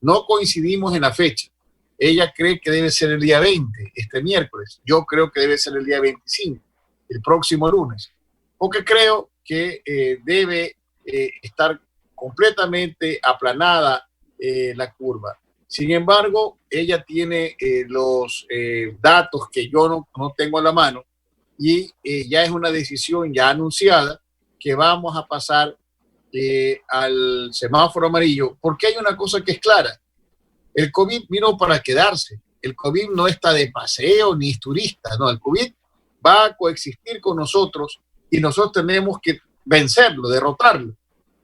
No coincidimos en la fecha. Ella cree que debe ser el día 20, este miércoles. Yo creo que debe ser el día 25, el próximo lunes. Porque creo que debe estar completamente aplanada la curva. Sin embargo, ella tiene los datos que yo no tengo a la mano y ya es una decisión ya anunciada que vamos a pasar al semáforo amarillo, porque hay una cosa que es clara. El COVID vino para quedarse. El COVID no está de paseo ni es turista, no. El COVID va a coexistir con nosotros y nosotros tenemos que vencerlo, derrotarlo.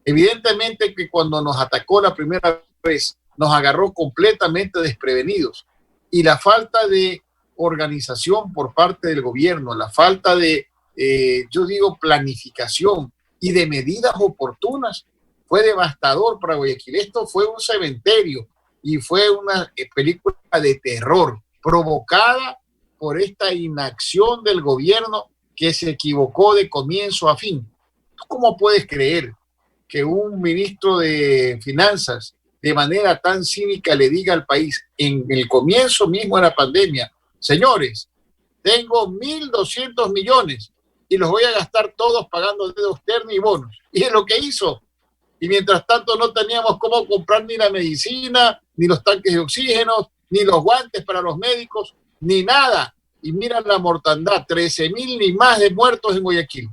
Evidentemente que cuando nos atacó la primera vez, nos agarró completamente desprevenidos. Y la falta de organización por parte del gobierno, la falta de, yo digo, planificación y de medidas oportunas fue devastador para Guayaquil. Esto fue un cementerio y fue una película de terror provocada por esta inacción del gobierno que se equivocó de comienzo a fin. ¿Cómo puedes creer que un ministro de Finanzas de manera tan cínica le diga al país en el comienzo mismo de la pandemia: señores, tengo 1.200 millones y los voy a gastar todos pagando deuda externa y bonos? Y es lo que hizo. Y mientras tanto no teníamos cómo comprar ni la medicina, ni los tanques de oxígeno, ni los guantes para los médicos, ni nada. Y mira la mortandad, 13.000 ni más de muertos en Guayaquil.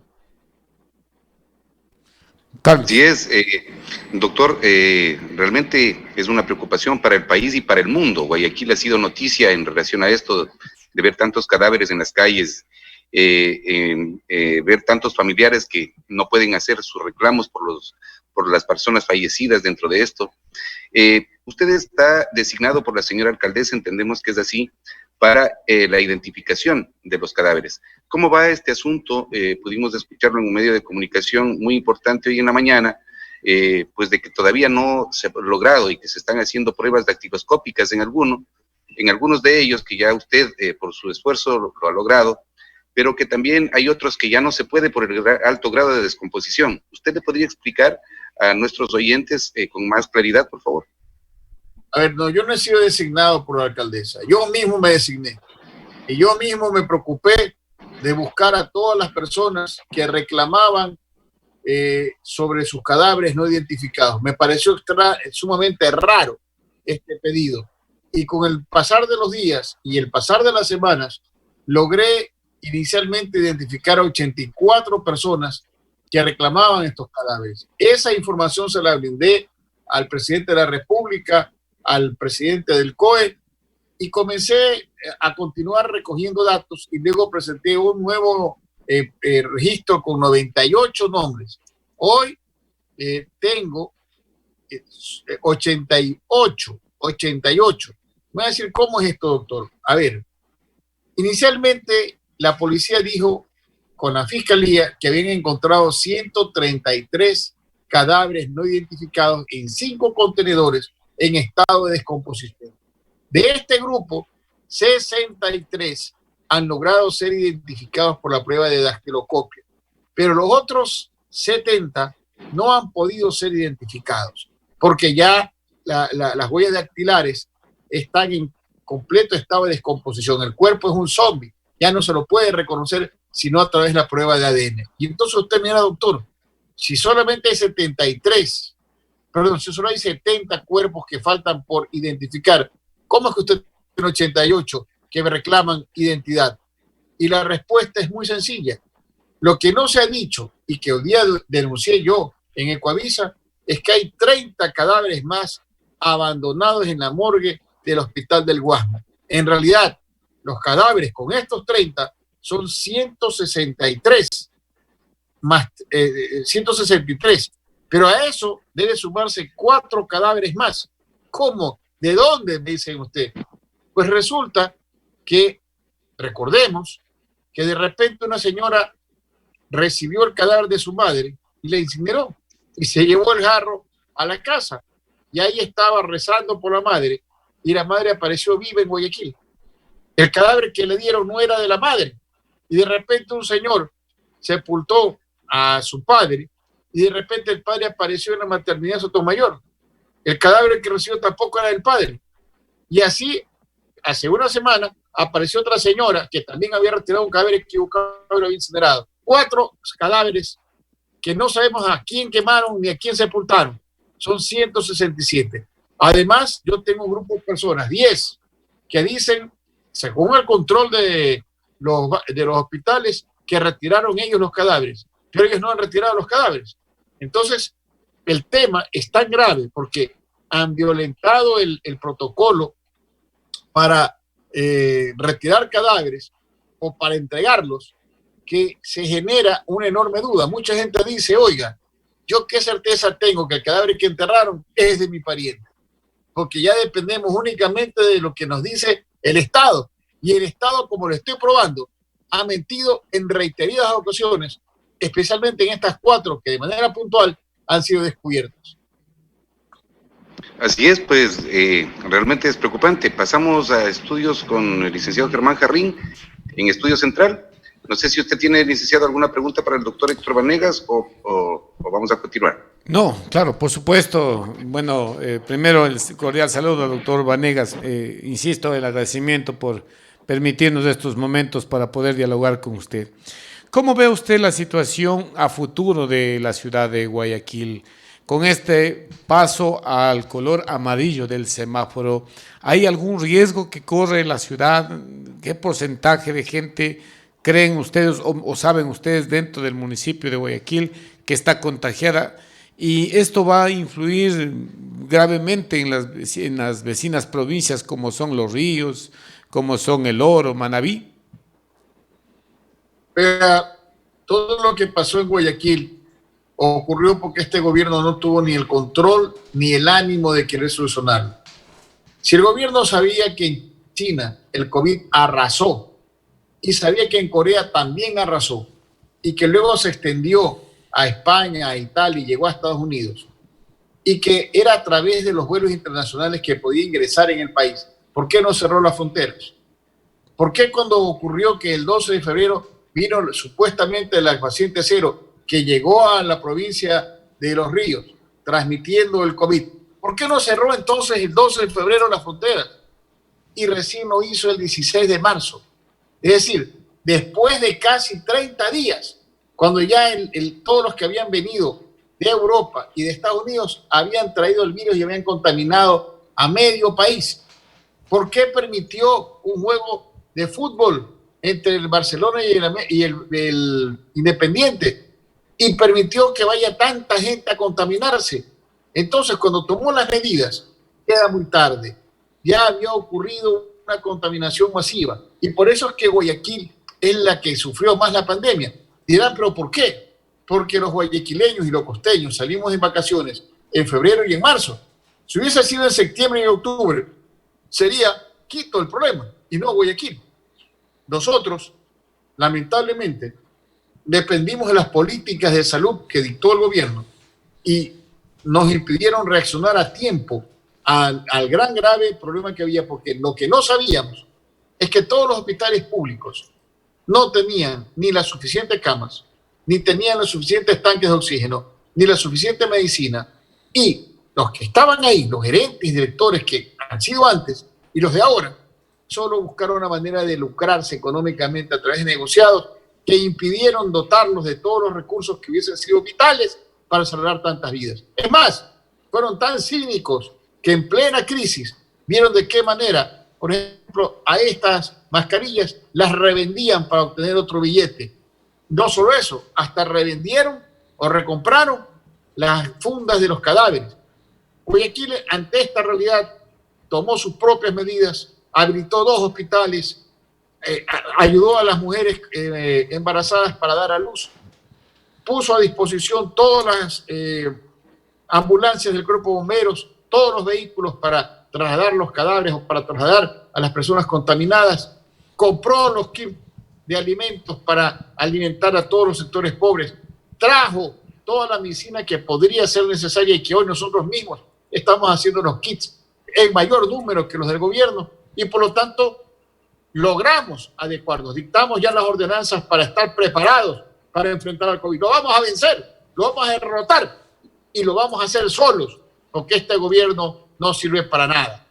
Así es, doctor, realmente es una preocupación para el país y para el mundo. Guayaquil ha sido noticia en relación a esto, de ver tantos cadáveres en las calles, ver tantos familiares que no pueden hacer sus reclamos por las personas fallecidas dentro de esto. Usted está designado por la señora alcaldesa, entendemos que es así, para la identificación de los cadáveres. ¿Cómo va este asunto? Pudimos escucharlo en un medio de comunicación muy importante hoy en la mañana, pues de que todavía no se ha logrado y que se están haciendo pruebas dactiloscópicas en algunos de ellos, que ya usted por su esfuerzo lo ha logrado, pero que también hay otros que ya no se puede por el alto grado de descomposición. ¿Usted le podría explicar a nuestros oyentes con más claridad, por favor? A ver, no, yo no he sido designado por la alcaldesa. Yo mismo me designé y yo mismo me preocupé de buscar a todas las personas que reclamaban sobre sus cadáveres no identificados. Me pareció sumamente raro este pedido. Y con el pasar de los días y el pasar de las semanas, logré inicialmente identificar a 84 personas que reclamaban estos cadáveres. Esa información se la brindé al presidente de la República, al presidente del COE, y comencé a continuar recogiendo datos y luego presenté un nuevo registro con 98 nombres. Hoy tengo 88. Voy a decir, ¿cómo es esto, doctor? A ver, inicialmente la policía dijo con la fiscalía que habían encontrado 133 cadáveres no identificados en 5 contenedores en estado de descomposición. De este grupo, 63 han logrado ser identificados por la prueba de dactiloscopio, pero los otros 70 no han podido ser identificados porque ya las huellas dactilares están en completo estado de descomposición. El cuerpo es un zombie, ya no se lo puede reconocer sino a través de la prueba de ADN. Y entonces usted mira, doctor, si solamente hay 73, perdón, si solo hay 70 cuerpos que faltan por identificar, ¿cómo es que usted tiene 88 que me reclaman identidad? Y la respuesta es muy sencilla. Lo que no se ha dicho y que hoy día denuncié yo en Ecuavisa es que hay 30 cadáveres más abandonados en la morgue del Hospital del Guasmo. En realidad, los cadáveres con estos 30 son 163, más 163, pero a eso debe sumarse 4 cadáveres más. ¿Cómo? ¿De dónde? Me dicen usted. Pues resulta que, recordemos, que de repente una señora recibió el cadáver de su madre y la incineró y se llevó el jarro a la casa y ahí estaba rezando por la madre y la madre apareció viva en Guayaquil. El cadáver que le dieron no era de la madre y de repente un señor sepultó a su padre y de repente el padre apareció en la maternidad Sotomayor. El cadáver que recibió tampoco era del padre. Y así, hace una semana, apareció otra señora que también había retirado un cadáver equivocado y lo había incinerado. 4 cadáveres que no sabemos a quién quemaron ni a quién sepultaron. Son 167. Además, yo tengo un grupo de personas, 10, que dicen, según el control de los hospitales, que retiraron ellos los cadáveres, pero ellos no han retirado los cadáveres. Entonces, el tema es tan grave porque han violentado el protocolo para retirar cadáveres o para entregarlos, que se genera una enorme duda. Mucha gente dice, oiga, ¿yo qué certeza tengo que el cadáver que enterraron es de mi pariente? Porque ya dependemos únicamente de lo que nos dice el Estado. Y el Estado, como lo estoy probando, ha mentido en reiteradas ocasiones, especialmente en estas 4 que de manera puntual han sido descubiertas. Así es, pues realmente es preocupante. Pasamos a estudios con el licenciado Germán Jarrín en Estudio Central. No sé si usted tiene, licenciado, alguna pregunta para el doctor Héctor Vanegas o vamos a continuar. No, claro, por supuesto. Bueno, primero el cordial saludo al doctor Vanegas. Insisto, el agradecimiento por permitirnos estos momentos para poder dialogar con usted. ¿Cómo ve usted la situación a futuro de la ciudad de Guayaquil? Con este paso al color amarillo del semáforo, ¿hay algún riesgo que corre la ciudad? ¿Qué porcentaje de gente creen ustedes o saben ustedes dentro del municipio de Guayaquil que está contagiada? Y esto va a influir gravemente en las vecinas provincias como son Los Ríos, como son El Oro, Manabí. Pero todo lo que pasó en Guayaquil ocurrió porque este gobierno no tuvo ni el control ni el ánimo de querer solucionarlo. Si el gobierno sabía que en China el COVID arrasó y sabía que en Corea también arrasó y que luego se extendió a España, a Italia y llegó a Estados Unidos y que era a través de los vuelos internacionales que podía ingresar en el país, ¿por qué no cerró las fronteras? ¿Por qué cuando ocurrió que el 12 de febrero vino supuestamente la paciente cero que llegó a la provincia de Los Ríos transmitiendo el COVID, ¿por qué no cerró entonces el 12 de febrero las fronteras? Y recién lo hizo el 16 de marzo. Es decir, después de casi 30 días, cuando ya todos los que habían venido de Europa y de Estados Unidos habían traído el virus y habían contaminado a medio país. ¿Por qué permitió un juego de fútbol entre el Barcelona y el Independiente y permitió que vaya tanta gente a contaminarse? Entonces, cuando tomó las medidas, queda muy tarde. Ya había ocurrido una contaminación masiva y por eso es que Guayaquil es la que sufrió más la pandemia. Dirán, ¿pero por qué? Porque los guayaquileños y los costeños salimos en vacaciones en febrero y en marzo. Si hubiese sido en septiembre y octubre, sería Quito el problema y no Guayaquil. Nosotros, lamentablemente, dependimos de las políticas de salud que dictó el gobierno y nos impidieron reaccionar a tiempo al gran grave problema que había, porque lo que no sabíamos es que todos los hospitales públicos no tenían ni las suficientes camas, ni tenían los suficientes tanques de oxígeno, ni la suficiente medicina, y los que estaban ahí, los gerentes y directores que han sido antes y los de ahora, solo buscaron una manera de lucrarse económicamente a través de negociados que impidieron dotarlos de todos los recursos que hubiesen sido vitales para salvar tantas vidas. Es más, fueron tan cínicos que en plena crisis vieron de qué manera, por ejemplo, a estas mascarillas las revendían para obtener otro billete. No solo eso, hasta revendieron o recompraron las fundas de los cadáveres. Guayaquil, ante esta realidad, tomó sus propias medidas, habilitó 2 hospitales, ayudó a las mujeres embarazadas para dar a luz, puso a disposición todas las ambulancias del cuerpo de bomberos, todos los vehículos para trasladar los cadáveres o para trasladar a las personas contaminadas, compró los kits de alimentos para alimentar a todos los sectores pobres, trajo toda la medicina que podría ser necesaria y que hoy nosotros mismos estamos haciendo los kits en mayor número que los del gobierno y por lo tanto logramos adecuarnos, dictamos ya las ordenanzas para estar preparados para enfrentar al COVID. Lo vamos a vencer, lo vamos a derrotar y lo vamos a hacer solos, porque este gobierno no sirve para nada.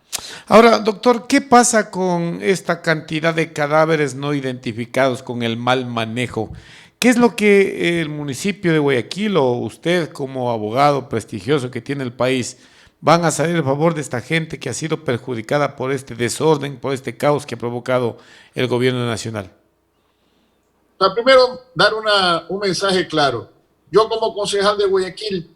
Ahora, doctor, ¿qué pasa con esta cantidad de cadáveres no identificados, con el mal manejo? ¿Qué es lo que el municipio de Guayaquil o usted como abogado prestigioso que tiene el país van a salir a favor de esta gente que ha sido perjudicada por este desorden, por este caos que ha provocado el gobierno nacional? O sea, primero, dar un mensaje claro. Yo como concejal de Guayaquil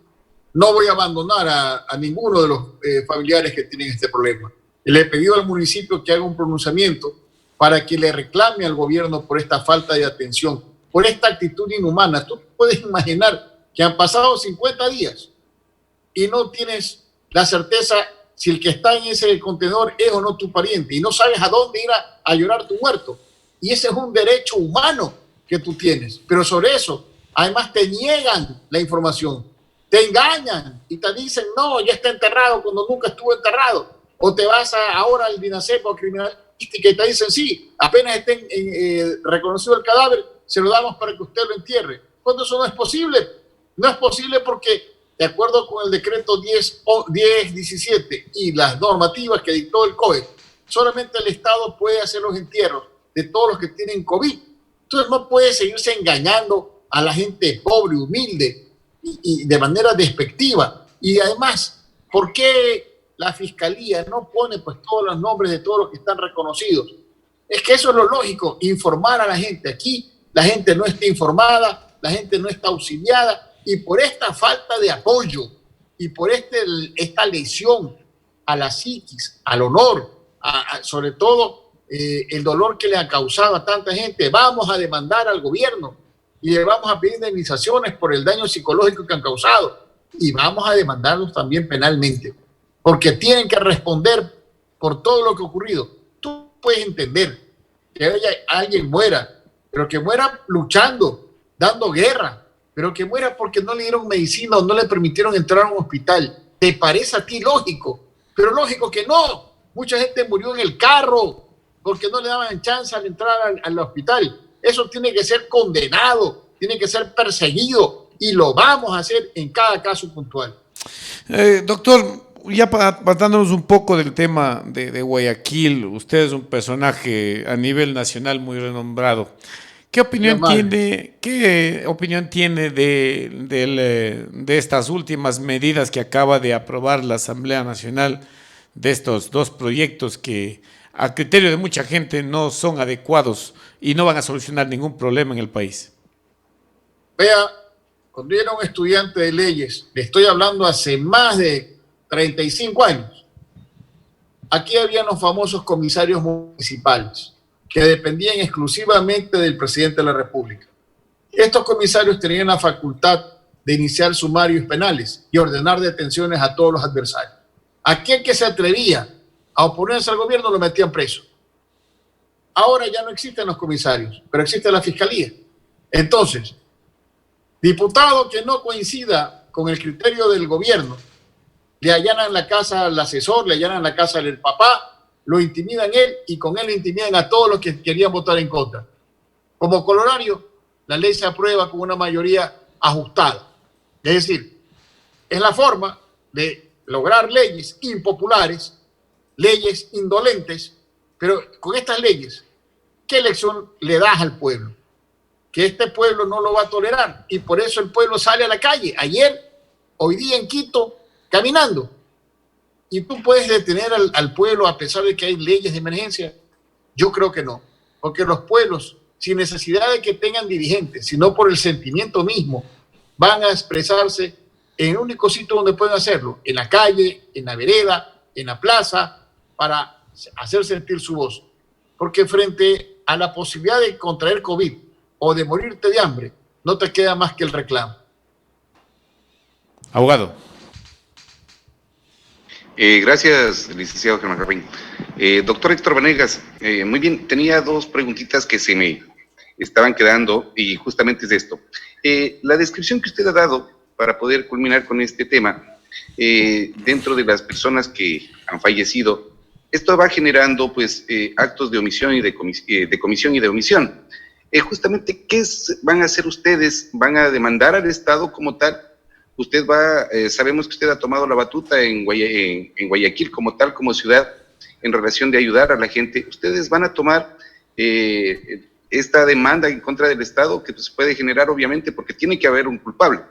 no voy a abandonar a ninguno de los familiares que tienen este problema. Le he pedido al municipio que haga un pronunciamiento para que le reclame al gobierno por esta falta de atención, por esta actitud inhumana. Tú puedes imaginar que han pasado 50 días y no tienes la certeza si el que está en ese contenedor es o no tu pariente y no sabes a dónde ir a llorar tu muerto. Y ese es un derecho humano que tú tienes. Pero sobre eso, además te niegan la información, te engañan y te dicen, no, ya está enterrado cuando nunca estuvo enterrado. O te vas ahora al DINASEP o criminalística y te dicen, sí, apenas estén reconocido el cadáver, se lo damos para que usted lo entierre. Cuando eso no es posible. No es posible porque, de acuerdo con el decreto 1017 y las normativas que dictó el COE, solamente el Estado puede hacer los entierros de todos los que tienen COVID. Entonces no puede seguirse engañando a la gente pobre, humilde y de manera despectiva. Y además, ¿por qué la fiscalía no pone pues todos los nombres de todos los que están reconocidos? Es que eso es lo lógico, informar a la gente. Aquí la gente no está informada, la gente no está auxiliada, y por esta falta de apoyo y por esta lesión a la psiquis, al honor, sobre todo el dolor que le ha causado a tanta gente, vamos a demandar al gobierno y le vamos a pedir indemnizaciones por el daño psicológico que han causado y vamos a demandarlos también penalmente, porque tienen que responder por todo lo que ha ocurrido. Tú puedes entender que alguien muera, pero que muera luchando, dando guerra, pero que muera porque no le dieron medicina o no le permitieron entrar a un hospital. ¿Te parece a ti lógico? Pero lógico que no. Mucha gente murió en el carro porque no le daban chance de entrar al hospital. Eso tiene que ser condenado, tiene que ser perseguido y lo vamos a hacer en cada caso puntual. Doctor, ya apartándonos un poco del tema de Guayaquil, usted es un personaje a nivel nacional muy renombrado. ¿Qué opinión tiene de estas últimas medidas que acaba de aprobar la Asamblea Nacional, de estos dos proyectos que a criterio de mucha gente no son adecuados y no van a solucionar ningún problema en el país? Vea, cuando yo era un estudiante de leyes, le estoy hablando hace más de 35 años, aquí habían los famosos comisarios municipales que dependían exclusivamente del presidente de la República. Estos comisarios tenían la facultad de iniciar sumarios penales y ordenar detenciones a todos los adversarios. Aquel que se atrevía a oponerse al gobierno lo metían preso. Ahora ya no existen los comisarios, pero existe la fiscalía. Entonces, diputado que no coincida con el criterio del gobierno, le allanan la casa al asesor, le allanan la casa del papá, lo intimidan él y con él intimidan a todos los que querían votar en contra. Como colorario, la ley se aprueba con una mayoría ajustada. Es decir, es la forma de lograr leyes impopulares, leyes indolentes, pero con estas leyes, ¿qué lección le das al pueblo? Que este pueblo no lo va a tolerar y por eso el pueblo sale a la calle. Ayer, hoy día en Quito, caminando. ¿Y tú puedes detener al pueblo a pesar de que hay leyes de emergencia? Yo creo que no, porque los pueblos, sin necesidad de que tengan dirigentes, sino por el sentimiento mismo, van a expresarse en el único sitio donde pueden hacerlo, en la calle, en la vereda, en la plaza, para hacer sentir su voz. Porque frente a la posibilidad de contraer COVID o de morirte de hambre, no te queda más que el reclamo. Abogado. Gracias, licenciado Germán Jarrín. Doctor Héctor Vanegas, muy bien, tenía dos preguntitas que se me estaban quedando y justamente es esto. La descripción que usted ha dado para poder culminar con este tema, dentro de las personas que han fallecido, esto va generando pues actos de omisión y de comisión y de omisión. Justamente, ¿qué van a hacer ustedes? ¿Van a demandar al Estado como tal usted va, sabemos que usted ha tomado la batuta en Guayaquil como tal, como ciudad, en relación de ayudar a la gente. Ustedes van a tomar esta demanda en contra del Estado, que pues, puede generar, obviamente, porque tiene que haber un culpable.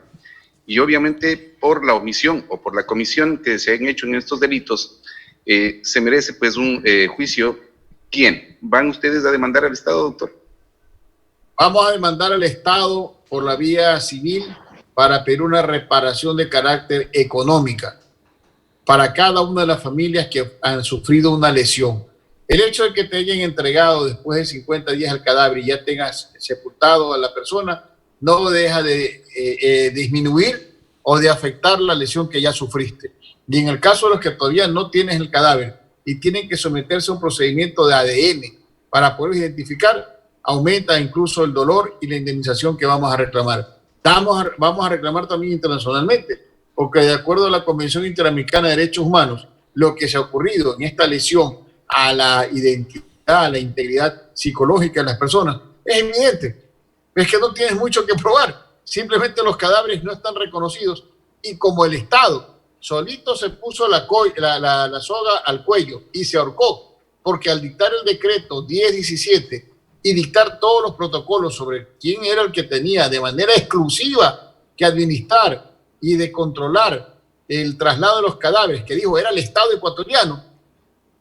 Y obviamente por la omisión o por la comisión que se han hecho en estos delitos, se merece pues un juicio. ¿Quién? ¿Van ustedes a demandar al Estado, doctor? Vamos a demandar al Estado por la vía civil para pedir una reparación de carácter económica para cada una de las familias que han sufrido una lesión. El hecho de que te hayan entregado después de 50 días el cadáver y ya tengas sepultado a la persona no deja de disminuir o de afectar la lesión que ya sufriste. Y en el caso de los que todavía no tienes el cadáver y tienen que someterse a un procedimiento de ADN para poder identificar, aumenta incluso el dolor y la indemnización que vamos a reclamar. Vamos a reclamar también internacionalmente, porque de acuerdo a la Convención Interamericana de Derechos Humanos, lo que se ha ocurrido en esta lesión a la identidad, a la integridad psicológica de las personas, es evidente. Es que no tienes mucho que probar. Simplemente los cadáveres no están reconocidos y como el Estado solito se puso la soga al cuello y se ahorcó, porque al dictar el decreto 1017 y dictar todos los protocolos sobre quién era el que tenía de manera exclusiva que administrar y de controlar el traslado de los cadáveres, que dijo era el Estado ecuatoriano,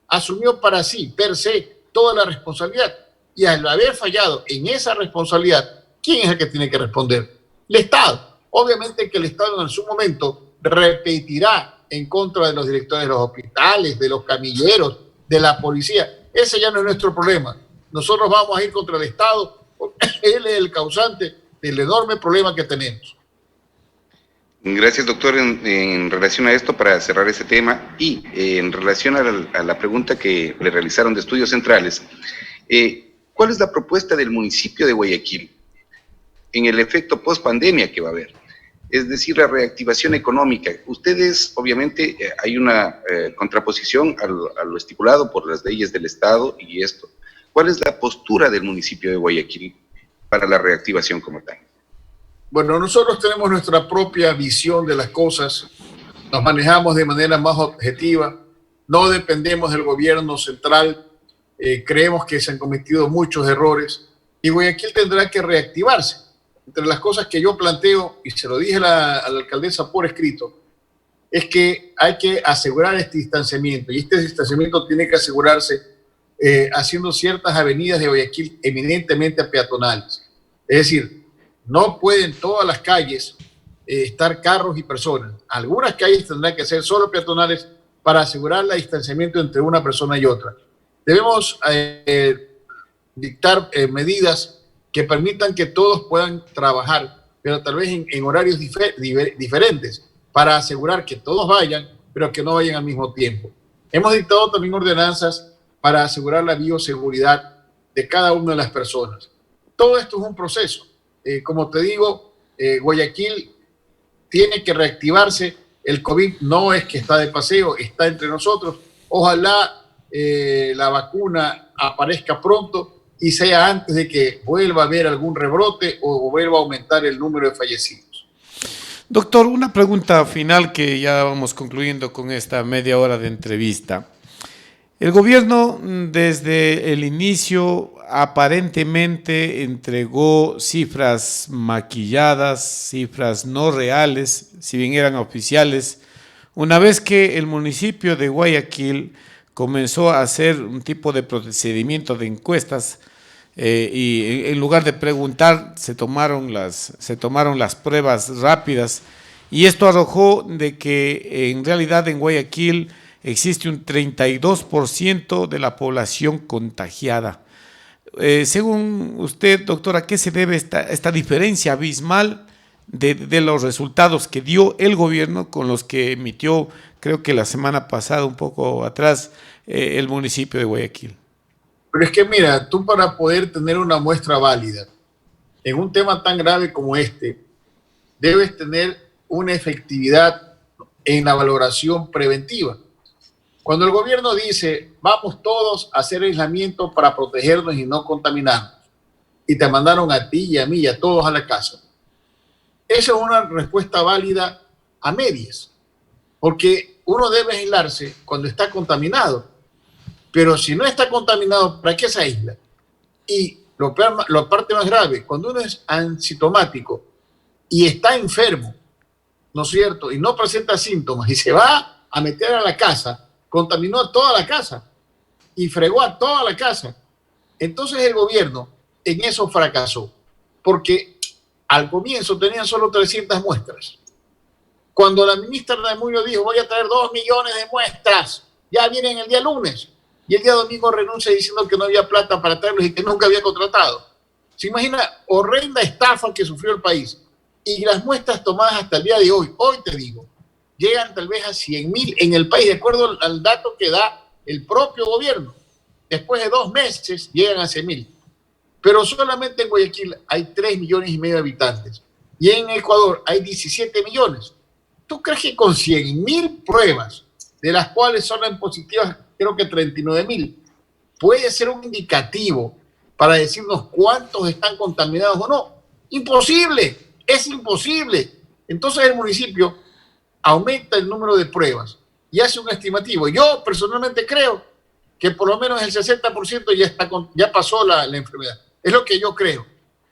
asumió para sí, per se, toda la responsabilidad. Y al haber fallado en esa responsabilidad, ¿quién es el que tiene que responder? El Estado. Obviamente que el Estado en su momento repetirá en contra de los directores de los hospitales, de los camilleros, de la policía. Ese ya no es nuestro problema. Nosotros vamos a ir contra el Estado porque él es el causante del enorme problema que tenemos. Gracias, doctor. En relación a esto, para cerrar ese tema y en relación a la pregunta que le realizaron de Estudios Centrales, ¿cuál es la propuesta del municipio de Guayaquil en el efecto post-pandemia que va a haber? Es decir, la reactivación económica. Ustedes, obviamente, hay una contraposición a lo estipulado por las leyes del Estado y esto. ¿Cuál es la postura del municipio de Guayaquil para la reactivación como tal? Bueno, nosotros tenemos nuestra propia visión de las cosas, nos manejamos de manera más objetiva, no dependemos del gobierno central, creemos que se han cometido muchos errores y Guayaquil tendrá que reactivarse. Entre las cosas que yo planteo, y se lo dije a la alcaldesa por escrito, es que hay que asegurar este distanciamiento y este distanciamiento tiene que asegurarse haciendo ciertas avenidas de Guayaquil eminentemente peatonales. Es decir, no pueden todas las calles estar carros y personas. Algunas calles tendrán que ser solo peatonales para asegurar el distanciamiento entre una persona y otra. Debemos dictar medidas que permitan que todos puedan trabajar, pero tal vez en horarios diferentes, para asegurar que todos vayan, pero que no vayan al mismo tiempo. Hemos dictado también ordenanzas para asegurar la bioseguridad de cada una de las personas. Todo esto es un proceso. Como te digo, Guayaquil tiene que reactivarse. El COVID no es que está de paseo, está entre nosotros. Ojalá la vacuna aparezca pronto y sea antes de que vuelva a haber algún rebrote o vuelva a aumentar el número de fallecidos. Doctor, una pregunta final que ya vamos concluyendo con esta media hora de entrevista. El gobierno desde el inicio aparentemente entregó cifras maquilladas, cifras no reales, si bien eran oficiales. Una vez que el municipio de Guayaquil comenzó a hacer un tipo de procedimiento de encuestas y en lugar de preguntar se tomaron las pruebas rápidas y esto arrojó de que en realidad en Guayaquil existe un 32% de la población contagiada. Según usted, doctor, ¿a qué se debe esta diferencia abismal de los resultados que dio el gobierno con los que emitió, creo que la semana pasada, un poco atrás, el municipio de Guayaquil? Pero es que mira, tú para poder tener una muestra válida en un tema tan grave como este, debes tener una efectividad en la valoración preventiva. Cuando el gobierno dice, vamos todos a hacer aislamiento para protegernos y no contaminarnos, y te mandaron a ti y a mí y a todos a la casa, esa es una respuesta válida a medias, porque uno debe aislarse cuando está contaminado, pero si no está contaminado, ¿para qué se aísla? Y la parte más grave, cuando uno es asintomático y está enfermo, ¿no es cierto?, y no presenta síntomas y se va a meter a la casa, contaminó a toda la casa y fregó a toda la casa. Entonces el gobierno en eso fracasó, porque al comienzo tenían solo 300 muestras. Cuando la ministra Raimunda dijo, voy a traer 2 millones de muestras, ya vienen el día lunes, y el día domingo renuncia diciendo que no había plata para traerlos y que nunca había contratado. ¿Se imagina horrenda estafa que sufrió el país? Y las muestras tomadas hasta el día de hoy te digo, llegan tal vez a 100.000 en el país, de acuerdo al dato que da el propio gobierno. Después de 2 meses llegan a 100.000. Pero solamente en Guayaquil hay 3,5 millones de habitantes. Y en Ecuador hay 17 millones. ¿Tú crees que con 100.000 pruebas, de las cuales son positivas creo que 39.000, puede ser un indicativo para decirnos cuántos están contaminados o no? Imposible, es imposible. Entonces el municipio aumenta el número de pruebas y hace un estimativo. Yo personalmente creo que por lo menos el 60% ya pasó la enfermedad. Es lo que yo creo.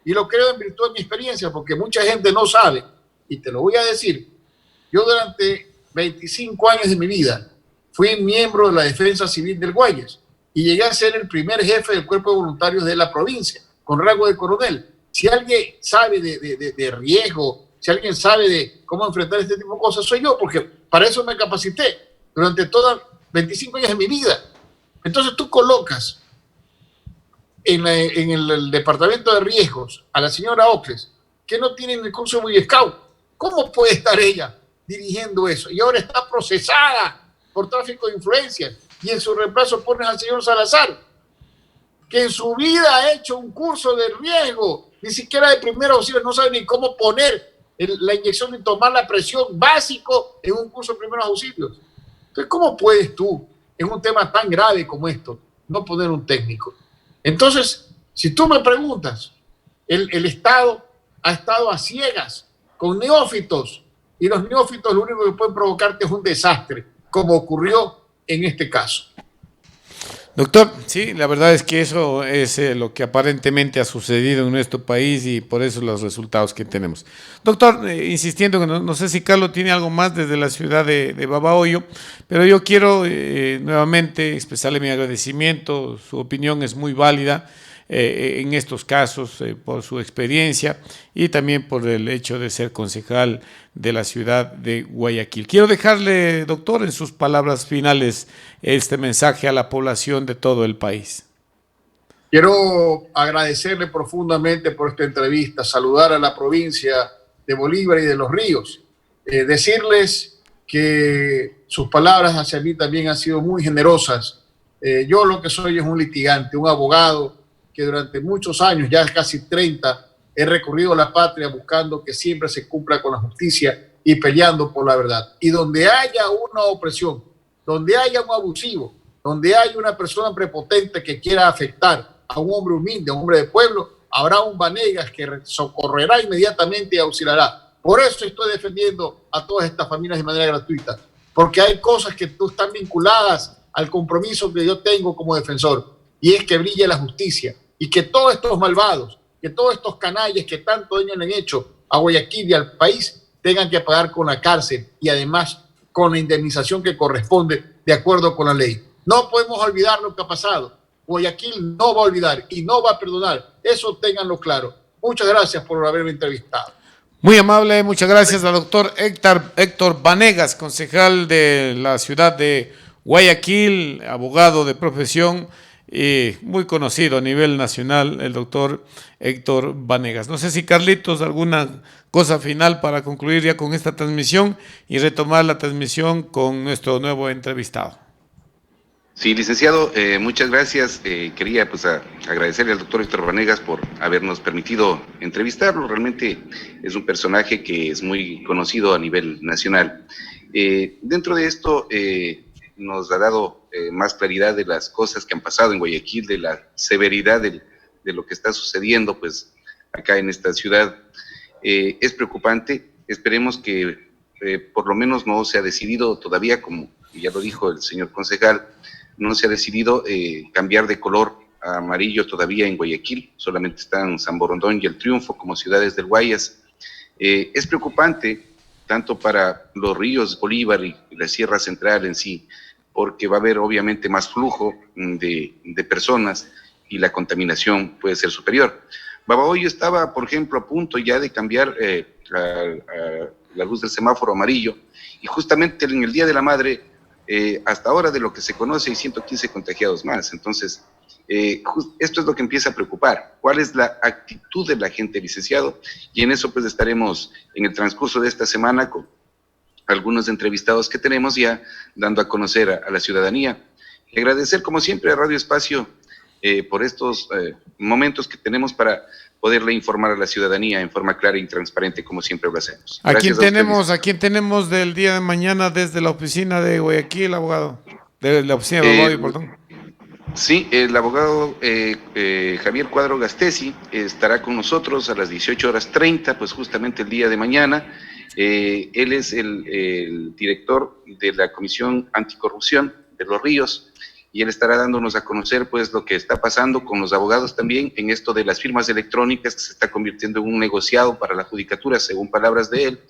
Y lo creo en virtud de mi experiencia, porque mucha gente no sabe, y te lo voy a decir. Yo durante 25 años de mi vida fui miembro de la Defensa Civil del Guayas y llegué a ser el primer jefe del cuerpo de voluntarios de la provincia, con rango de coronel. Si alguien sabe de riesgo, si alguien sabe de cómo enfrentar este tipo de cosas, soy yo, porque para eso me capacité durante todos 25 años de mi vida. Entonces tú colocas en el departamento de riesgos a la señora Ocles, que no tiene el curso de Boy Scout. ¿Cómo puede estar ella dirigiendo eso? Y ahora está procesada por tráfico de influencias. Y en su reemplazo pones al señor Salazar, que en su vida ha hecho un curso de riesgo, ni siquiera de primer auxilio, no sabe ni cómo poner la inyección y tomar la presión básico en un curso de primeros auxilios. Entonces, ¿cómo puedes tú, en un tema tan grave como esto, no poner un técnico? Entonces, si tú me preguntas, el Estado ha estado a ciegas con neófitos, y los neófitos lo único que pueden provocarte es un desastre, como ocurrió en este caso. Doctor, sí, la verdad es que eso es lo que aparentemente ha sucedido en nuestro país y por eso los resultados que tenemos. Doctor, insistiendo, que no sé si Carlos tiene algo más desde la ciudad de Babahoyo, pero yo quiero nuevamente expresarle mi agradecimiento, su opinión es muy válida en estos casos por su experiencia y también por el hecho de ser concejal de la ciudad de Guayaquil. Quiero dejarle, doctor, en sus palabras finales este mensaje a la población de todo el país. Quiero agradecerle profundamente por esta entrevista, saludar a la provincia de Bolívar y de Los Ríos, decirles que sus palabras hacia mí también han sido muy generosas. Yo lo que soy es un litigante, un abogado que durante muchos años, ya casi 30, he recorrido la patria buscando que siempre se cumpla con la justicia y peleando por la verdad. Y donde haya una opresión, donde haya un abusivo, donde haya una persona prepotente que quiera afectar a un hombre humilde, a un hombre de pueblo, habrá un Vanegas que socorrerá inmediatamente y auxiliará. Por eso estoy defendiendo a todas estas familias de manera gratuita, porque hay cosas que están vinculadas al compromiso que yo tengo como defensor, y es que brille la justicia y que todos estos malvados, que todos estos canallas que tanto daño le han hecho a Guayaquil y al país tengan que pagar con la cárcel y además con la indemnización que corresponde de acuerdo con la ley. No podemos olvidar lo que ha pasado. Guayaquil no va a olvidar y no va a perdonar. Eso ténganlo claro. Muchas gracias por haberme entrevistado. Muy amable, muchas gracias al doctor Héctor Vanegas, concejal de la ciudad de Guayaquil, abogado de profesión y muy conocido a nivel nacional, el doctor Héctor Vanegas. No sé si Carlitos, alguna cosa final para concluir ya con esta transmisión y retomar la transmisión con nuestro nuevo entrevistado. Sí, licenciado, muchas gracias. Quería agradecerle al doctor Héctor Vanegas por habernos permitido entrevistarlo. Realmente es un personaje que es muy conocido a nivel nacional. Dentro de esto nos ha dado más claridad de las cosas que han pasado en Guayaquil, de la severidad de lo que está sucediendo pues acá en esta ciudad. Es preocupante. Esperemos que por lo menos no se ha decidido todavía, como ya lo dijo el señor concejal, no se ha decidido cambiar de color a amarillo todavía en Guayaquil, solamente están San Borondón y El Triunfo como ciudades del Guayas. Es preocupante tanto para los ríos Bolívar y la Sierra Central en sí, porque va a haber obviamente más flujo de personas y la contaminación puede ser superior. Babahoyo estaba, por ejemplo, a punto ya de cambiar la luz del semáforo amarillo, y justamente en el Día de la Madre, hasta ahora de lo que se conoce, hay 115 contagiados más. Entonces, esto es lo que empieza a preocupar. ¿Cuál es la actitud de la gente, licenciado? Y en eso pues estaremos en el transcurso de esta semana con algunos entrevistados que tenemos ya dando a conocer a la ciudadanía. Y agradecer como siempre a Radio Espacio por estos momentos que tenemos para poderle informar a la ciudadanía en forma clara y transparente, como siempre lo hacemos. ¿A quién tenemos del día de mañana desde la oficina de Guayaquil, abogado? De la oficina de Babahoyo, perdón. Sí, el abogado Javier Cuadro Gastesi estará con nosotros a las 18:30, pues justamente el día de mañana. Él es el director de la Comisión Anticorrupción de Los Ríos, y él estará dándonos a conocer pues lo que está pasando con los abogados también en esto de las firmas electrónicas, que se está convirtiendo en un negociado para la judicatura, según palabras de él,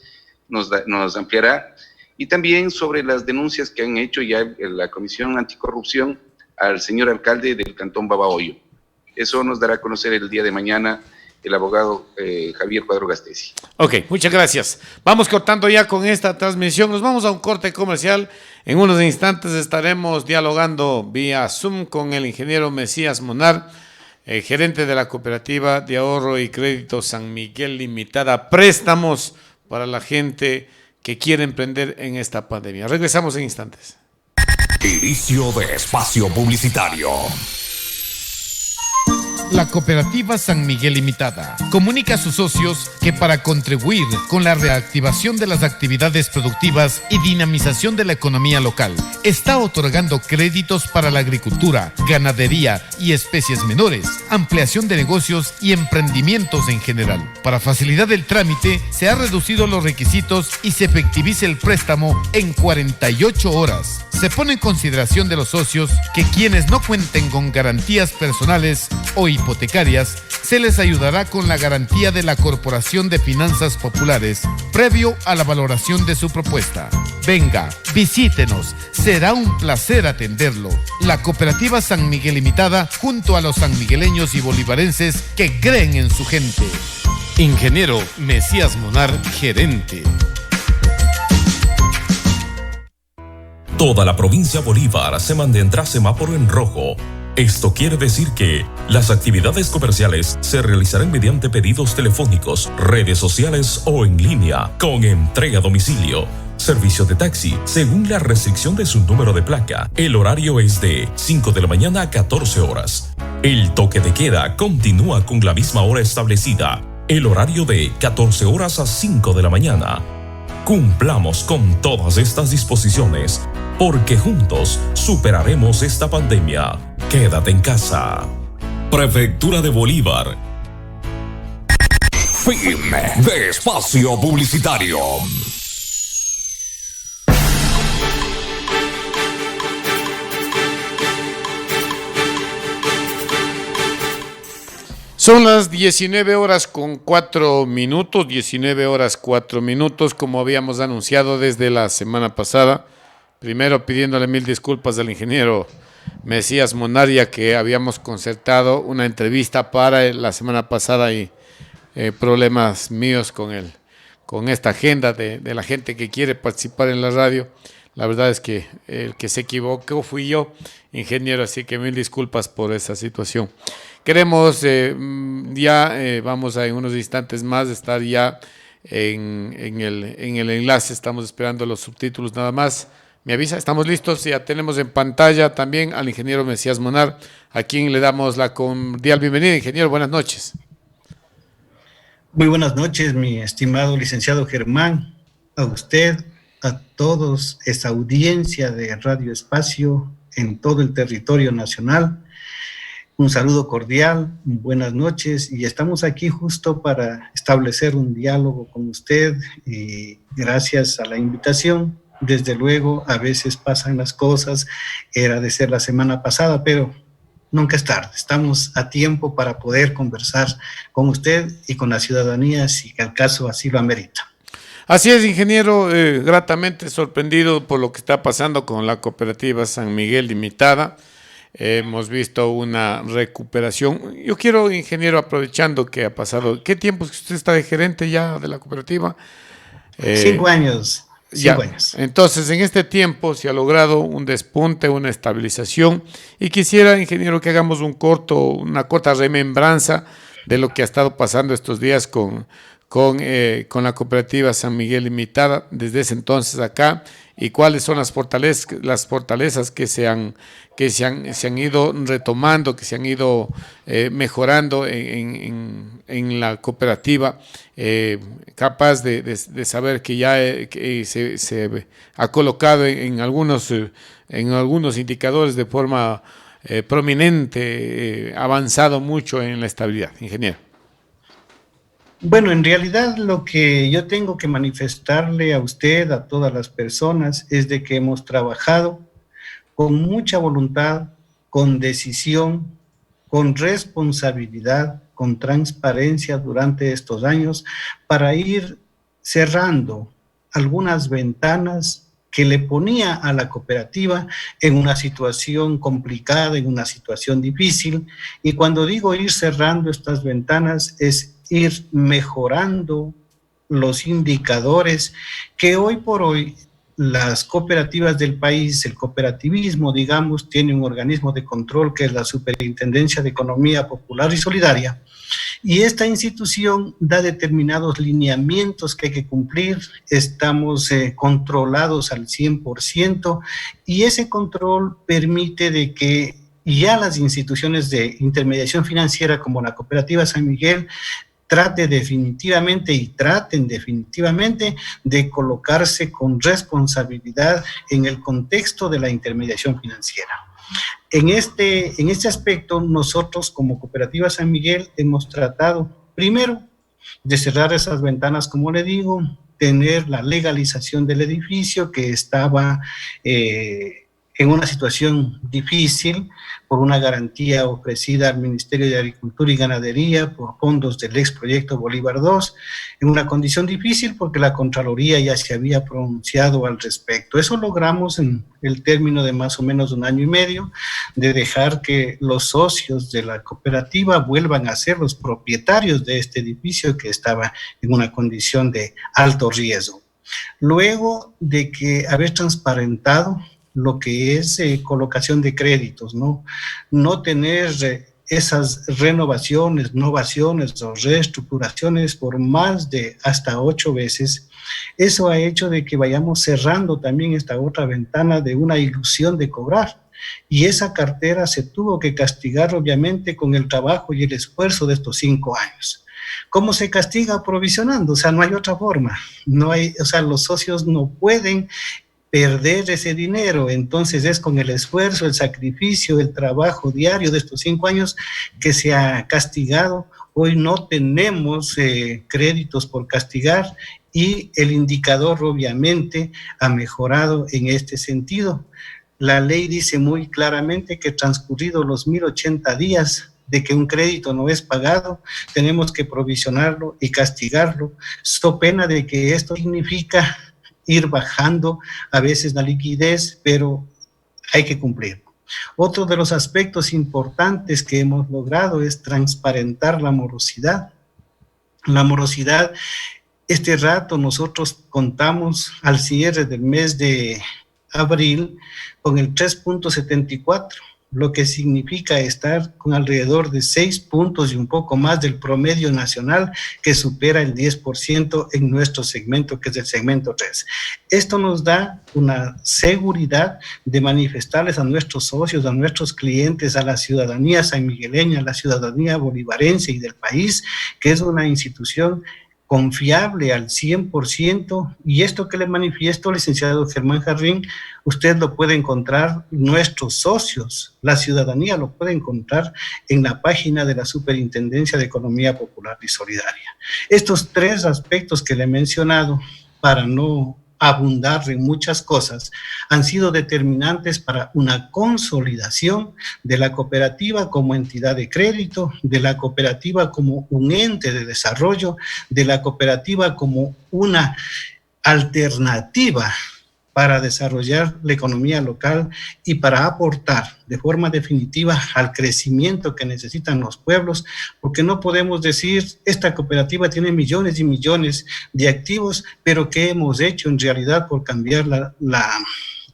nos ampliará, y también sobre las denuncias que han hecho ya la Comisión Anticorrupción al señor alcalde del Cantón Babahoyo. Eso nos dará a conocer el día de mañana el abogado Javier Cuadro Gastesi. Ok, muchas gracias. Vamos cortando ya con esta transmisión. Nos vamos a un corte comercial. En unos instantes estaremos dialogando vía Zoom con el ingeniero Mesías Monar, gerente de la Cooperativa de Ahorro y Crédito San Miguel Limitada. Préstamos para la gente que quiere emprender en esta pandemia. Regresamos en instantes. Inicio de espacio publicitario. La Cooperativa San Miguel Limitada comunica a sus socios que para contribuir con la reactivación de las actividades productivas y dinamización de la economía local, está otorgando créditos para la agricultura, ganadería y especies menores, ampliación de negocios y emprendimientos en general. Para facilitar el trámite, se han reducido los requisitos y se efectiviza el préstamo en 48 horas. Se pone en consideración de los socios que quienes no cuenten con garantías personales o hipotecarias, se les ayudará con la garantía de la Corporación de Finanzas Populares, previo a la valoración de su propuesta. Venga, visítenos, será un placer atenderlo. La Cooperativa San Miguel Limitada, junto a los sanmigueleños y bolivarenses que creen en su gente. Ingeniero Mesías Monar, gerente. Toda la provincia Bolívar se mantendrá semáforo en rojo. Esto quiere decir que las actividades comerciales se realizarán mediante pedidos telefónicos, redes sociales o en línea, con entrega a domicilio. Servicio de taxi, según la restricción de su número de placa. El horario es de 5 de la mañana a 14 horas. El toque de queda continúa con la misma hora establecida. El horario de 14 horas a 5 de la mañana. Cumplamos con todas estas disposiciones, porque juntos superaremos esta pandemia. Quédate en casa. Prefectura de Bolívar. Fin de espacio publicitario. Son las 19:04, 19:04, como habíamos anunciado desde la semana pasada. Primero pidiéndole mil disculpas al ingeniero Mesías Monaria, que habíamos concertado una entrevista para la semana pasada y problemas míos con esta agenda de la gente que quiere participar en la radio. La verdad es que el que se equivocó fui yo, ingeniero, así que mil disculpas por esa situación. Queremos vamos a en unos instantes más estar ya en el enlace. Estamos esperando los subtítulos nada más. Me avisa, estamos listos. Ya tenemos en pantalla también al ingeniero Mesías Monar, a quien le damos la cordial bienvenida. Ingeniero, buenas noches. Muy buenas noches, mi estimado licenciado Germán, a usted, a todos, esa audiencia de Radio Espacio en todo el territorio nacional. Un saludo cordial, buenas noches, y estamos aquí justo para establecer un diálogo con usted y gracias a la invitación. Desde luego, a veces pasan las cosas, era de ser la semana pasada, pero nunca es tarde. Estamos a tiempo para poder conversar con usted y con la ciudadanía si el caso así lo amerita. Así es, ingeniero, gratamente sorprendido por lo que está pasando con la cooperativa San Miguel Limitada. Hemos visto una recuperación. Yo quiero, ingeniero, aprovechando que ha pasado, ¿qué tiempo es que usted está de gerente ya de la cooperativa? 5 años. 5 años. Entonces, en este tiempo se ha logrado un despunte, una estabilización, y quisiera, ingeniero, que hagamos una corta remembranza de lo que ha estado pasando estos días con la cooperativa San Miguel Limitada desde ese entonces acá, y cuáles son las fortalezas que se han ido retomando, que se han ido mejorando en la cooperativa, capaz de saber que ya se ha colocado en algunos indicadores de forma prominente, avanzado mucho en la estabilidad, ingeniero. Bueno, en realidad lo que yo tengo que manifestarle a usted, a todas las personas, es de que hemos trabajado con mucha voluntad, con decisión, con responsabilidad, con transparencia durante estos años para ir cerrando algunas ventanas que le ponía a la cooperativa en una situación complicada, en una situación difícil. Y cuando digo ir cerrando estas ventanas es ir mejorando los indicadores que hoy por hoy las cooperativas del país, el cooperativismo, digamos, tiene un organismo de control que es la Superintendencia de Economía Popular y Solidaria, y esta institución da determinados lineamientos que hay que cumplir. Estamos controlados al 100%, y ese control permite de que ya las instituciones de intermediación financiera como la cooperativa San Miguel traten definitivamente de colocarse con responsabilidad en el contexto de la intermediación financiera. En este aspecto, nosotros como Cooperativa San Miguel hemos tratado, primero, de cerrar esas ventanas, como le digo, tener la legalización del edificio que estaba en una situación difícil por una garantía ofrecida al Ministerio de Agricultura y Ganadería por fondos del ex proyecto Bolívar II, en una condición difícil porque la Contraloría ya se había pronunciado al respecto. Eso logramos en el término de más o menos 1 año y medio, de dejar que los socios de la cooperativa vuelvan a ser los propietarios de este edificio que estaba en una condición de alto riesgo. Luego de que haber transparentado lo que es colocación de créditos, no tener esas renovaciones, novaciones o reestructuraciones por más de hasta 8 veces, eso ha hecho de que vayamos cerrando también esta otra ventana de una ilusión de cobrar. Y esa cartera se tuvo que castigar obviamente con el trabajo y el esfuerzo de estos 5 años. ¿Cómo se castiga? Provisionando, o sea, no hay otra forma. Los socios no pueden perder ese dinero, entonces es con el esfuerzo, el sacrificio, el trabajo diario de estos 5 años que se ha castigado. Hoy no tenemos créditos por castigar y el indicador obviamente ha mejorado en este sentido. La ley dice muy claramente que transcurridos los 1080 días de que un crédito no es pagado, tenemos que provisionarlo y castigarlo, so pena de que esto significa ir bajando a veces la liquidez, pero hay que cumplir. Otro de los aspectos importantes que hemos logrado es transparentar la morosidad. La morosidad, este rato nosotros contamos al cierre del mes de abril con el 3.74, lo que significa estar con alrededor de 6 puntos y un poco más del promedio nacional, que supera el 10% en nuestro segmento, que es el segmento 3. Esto nos da una seguridad de manifestarles a nuestros socios, a nuestros clientes, a la ciudadanía sanmigueleña, a la ciudadanía bolivarense y del país, que es una institución confiable al 100%, y esto que le manifiesto, licenciado Germán Jarrín, usted lo puede encontrar, nuestros socios, la ciudadanía lo puede encontrar en la página de la Superintendencia de Economía Popular y Solidaria. Estos tres aspectos que le he mencionado, para no abundar en muchas cosas, han sido determinantes para una consolidación de la cooperativa como entidad de crédito, de la cooperativa como un ente de desarrollo, de la cooperativa como una alternativa para desarrollar la economía local y para aportar de forma definitiva al crecimiento que necesitan los pueblos, porque no podemos decir, esta cooperativa tiene millones y millones de activos, pero ¿qué hemos hecho en realidad por cambiar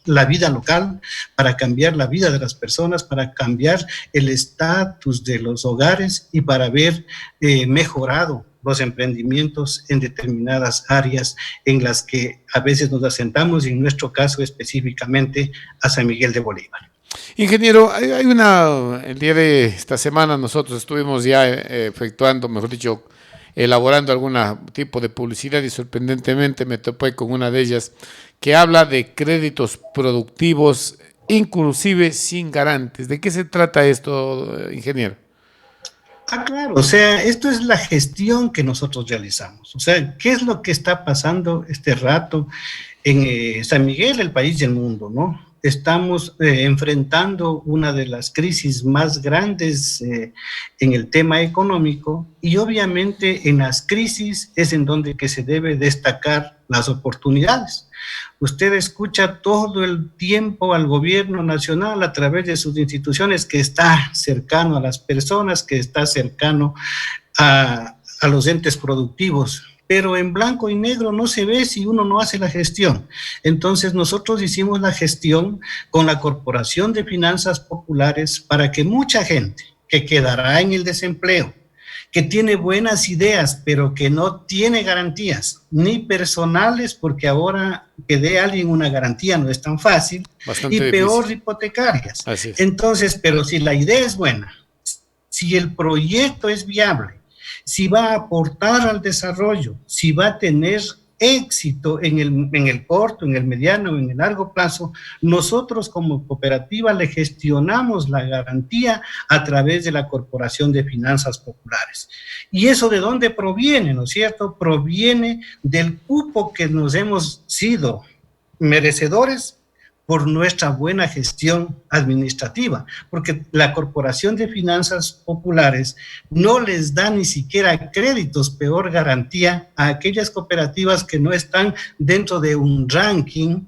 la vida local, para cambiar la vida de las personas, para cambiar el estatus de los hogares y para ver mejorado los emprendimientos en determinadas áreas en las que a veces nos asentamos, y en nuestro caso específicamente a San Miguel de Bolívar? Ingeniero, el día de esta semana nosotros estuvimos ya efectuando, mejor dicho, elaborando algún tipo de publicidad, y sorprendentemente me topé con una de ellas que habla de créditos productivos, inclusive sin garantes. ¿De qué se trata esto, ingeniero? Claro, o sea, esto es la gestión que nosotros realizamos. O sea, ¿qué es lo que está pasando este rato en San Miguel, el país y el mundo, ¿no? Estamos enfrentando una de las crisis más grandes en el tema económico, y obviamente en las crisis es en donde que se debe destacar las oportunidades. Usted escucha todo el tiempo al gobierno nacional a través de sus instituciones que está cercano a las personas, que está cercano a los entes productivos, pero en blanco y negro no se ve si uno no hace la gestión. Entonces nosotros hicimos la gestión con la Corporación de Finanzas Populares para que mucha gente que quedará en el desempleo, que tiene buenas ideas, pero que no tiene garantías, ni personales, porque ahora que dé a alguien una garantía no es tan fácil, y peor hipotecarias. Entonces, pero si la idea es buena, si el proyecto es viable, si va a aportar al desarrollo, si va a tener éxito en el corto, en el mediano o en el largo plazo, nosotros como cooperativa le gestionamos la garantía a través de la Corporación de Finanzas Populares. ¿Y eso de dónde proviene, no es cierto? Proviene del cupo que nos hemos sido merecedores por nuestra buena gestión administrativa, porque la Corporación de Finanzas Populares no les da ni siquiera créditos, peor garantía, a aquellas cooperativas que no están dentro de un ranking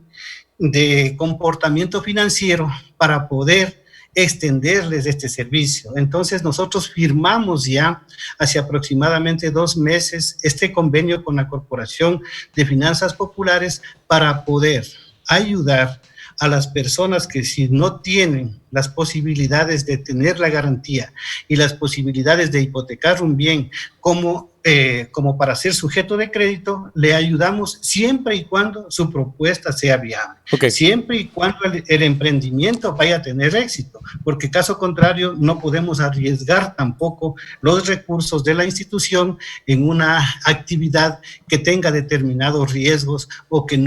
de comportamiento financiero para poder extenderles este servicio. Entonces nosotros firmamos ya hace aproximadamente 2 meses este convenio con la Corporación de Finanzas Populares para poder ayudar a las personas que, si no tienen las posibilidades de tener la garantía y las posibilidades de hipotecar un bien como para ser sujeto de crédito, le ayudamos siempre y cuando su propuesta sea viable. Siempre y cuando el emprendimiento vaya a tener éxito, porque caso contrario no podemos arriesgar tampoco los recursos de la institución en una actividad que tenga determinados riesgos o que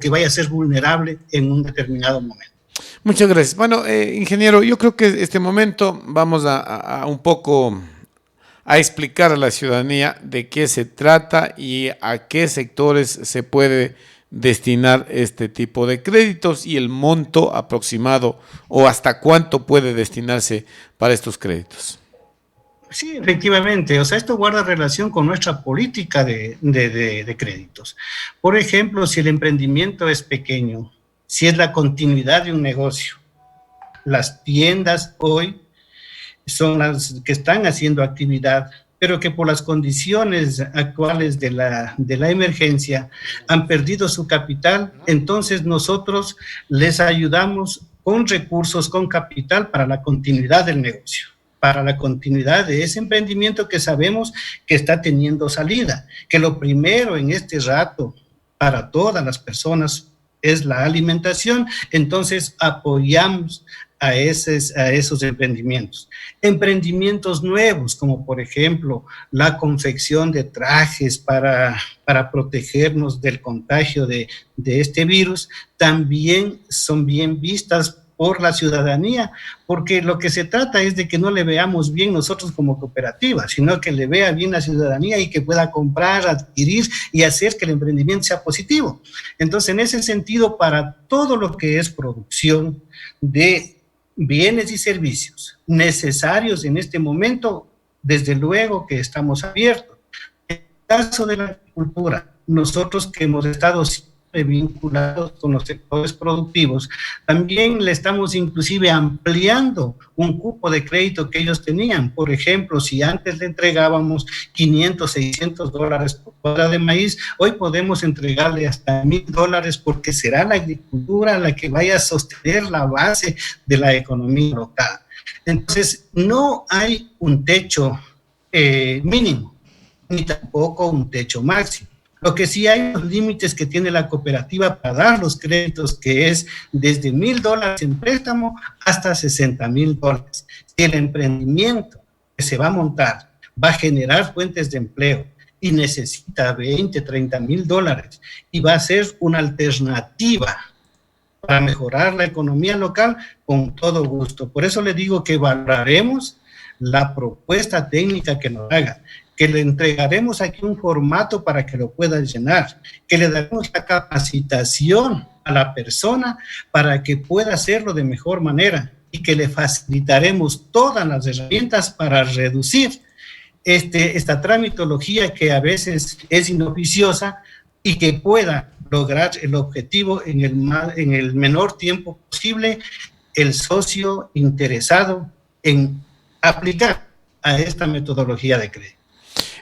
vaya a ser vulnerable en un determinado momento. Muchas gracias. Bueno, ingeniero, yo creo que en este momento vamos a un poco a explicar a la ciudadanía de qué se trata y a qué sectores se puede destinar este tipo de créditos y el monto aproximado o hasta cuánto puede destinarse para estos créditos. Sí, efectivamente. O sea, esto guarda relación con nuestra política de créditos. Por ejemplo, si el emprendimiento es pequeño, si es la continuidad de un negocio, las tiendas hoy son las que están haciendo actividad, pero que por las condiciones actuales de la emergencia han perdido su capital. Entonces nosotros les ayudamos con recursos, con capital para la continuidad del negocio, para la continuidad de ese emprendimiento que sabemos que está teniendo salida, que lo primero en este rato para todas las personas es la alimentación. Entonces apoyamos a esos emprendimientos. Emprendimientos nuevos, como por ejemplo la confección de trajes para protegernos del contagio de este virus, también son bien vistas por la ciudadanía, porque lo que se trata es de que no le veamos bien nosotros como cooperativa, sino que le vea bien la ciudadanía y que pueda comprar, adquirir y hacer que el emprendimiento sea positivo. Entonces, en ese sentido, para todo lo que es producción de bienes y servicios necesarios en este momento, desde luego que estamos abiertos. En el caso de la agricultura, nosotros que hemos estado siempre vinculados con los sectores productivos, también le estamos inclusive ampliando un cupo de crédito que ellos tenían. Por ejemplo, si antes le entregábamos 500, 600 dólares por cuadra de maíz, hoy podemos entregarle hasta $1,000 porque será la agricultura la que vaya a sostener la base de la economía local. Entonces, no hay un techo mínimo, ni tampoco un techo máximo. Lo que sí hay los límites que tiene la cooperativa para dar los créditos, que es desde $1,000 en préstamo hasta $60,000. Si el emprendimiento que se va a montar va a generar fuentes de empleo y necesita $20,000, $30,000 y va a ser una alternativa para mejorar la economía local, con todo gusto. Por eso le digo que valoraremos la propuesta técnica que nos haga, que le entregaremos aquí un formato para que lo pueda llenar, que le daremos la capacitación a la persona para que pueda hacerlo de mejor manera y que le facilitaremos todas las herramientas para reducir esta tramitología que a veces es inoficiosa y que pueda lograr el objetivo en el menor tiempo posible el socio interesado en aplicar a esta metodología de crédito.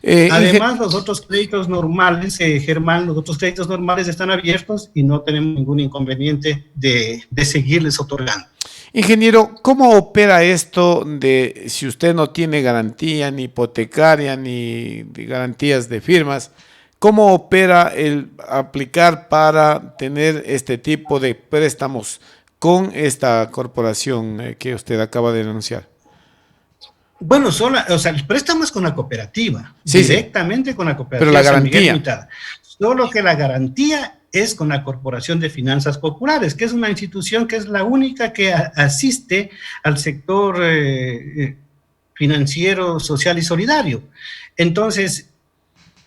Además, los otros créditos normales, Germán, los otros créditos normales están abiertos y no tenemos ningún inconveniente de seguirles otorgando. Ingeniero, ¿cómo opera esto de si usted no tiene garantía ni hipotecaria ni garantías de firmas? ¿Cómo opera el aplicar para tener este tipo de préstamos con esta corporación que usted acaba de denunciar? Bueno, el préstamo es con la cooperativa, sí, directamente sí, con la cooperativa. Pero la garantía. Solo que la garantía es con la Corporación de Finanzas Populares, que es una institución que es la única que asiste al sector financiero, social y solidario. Entonces,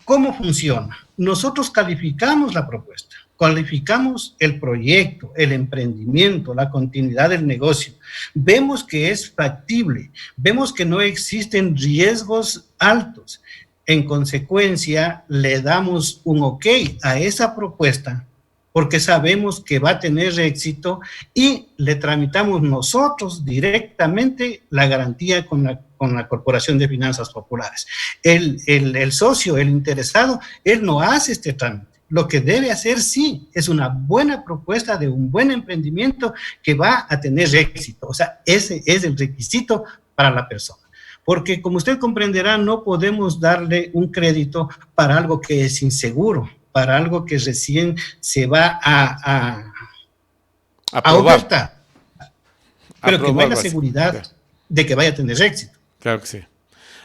¿cómo funciona? Nosotros calificamos la propuesta, calificamos el proyecto, el emprendimiento, la continuidad del negocio. Vemos que es factible, vemos que no existen riesgos altos. En consecuencia, le damos un ok a esa propuesta porque sabemos que va a tener éxito y le tramitamos nosotros directamente la garantía con la Corporación de Finanzas Populares. El socio, el interesado, él no hace este trámite. Lo que debe hacer, sí, es una buena propuesta de un buen emprendimiento que va a tener éxito. O sea, ese es el requisito para la persona. Porque, como usted comprenderá, no podemos darle un crédito para algo que es inseguro, para algo que recién se va a ofertar, pero que no hay la seguridad de que vaya a tener éxito. Claro que sí.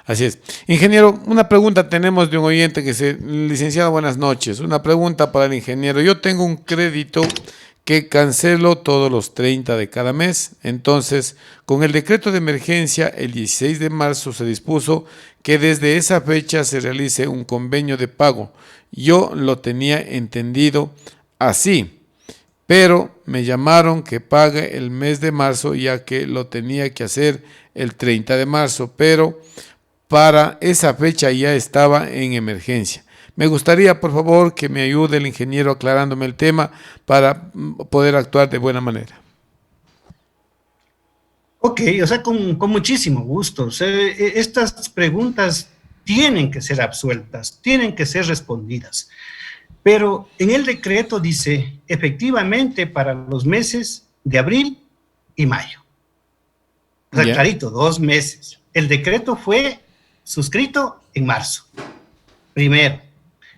Así es. Ingeniero, una pregunta tenemos de un oyente que se... Licenciado, buenas noches. Una pregunta para el ingeniero. Yo tengo un crédito que cancelo todos los 30 de cada mes. Entonces, con el decreto de emergencia, el 16 de marzo se dispuso que desde esa fecha se realice un convenio de pago. Yo lo tenía entendido así, pero me llamaron que pague el mes de marzo, ya que lo tenía que hacer el 30 de marzo, pero para esa fecha ya estaba en emergencia. Me gustaría, por favor, que me ayude el ingeniero aclarándome el tema para poder actuar de buena manera. Ok, o sea, con muchísimo gusto. O sea, estas preguntas tienen que ser absueltas, tienen que ser respondidas. Pero en el decreto dice, efectivamente, para los meses de abril y mayo. O sea, clarito, 2 meses. El decreto fue suscrito en marzo. Primero.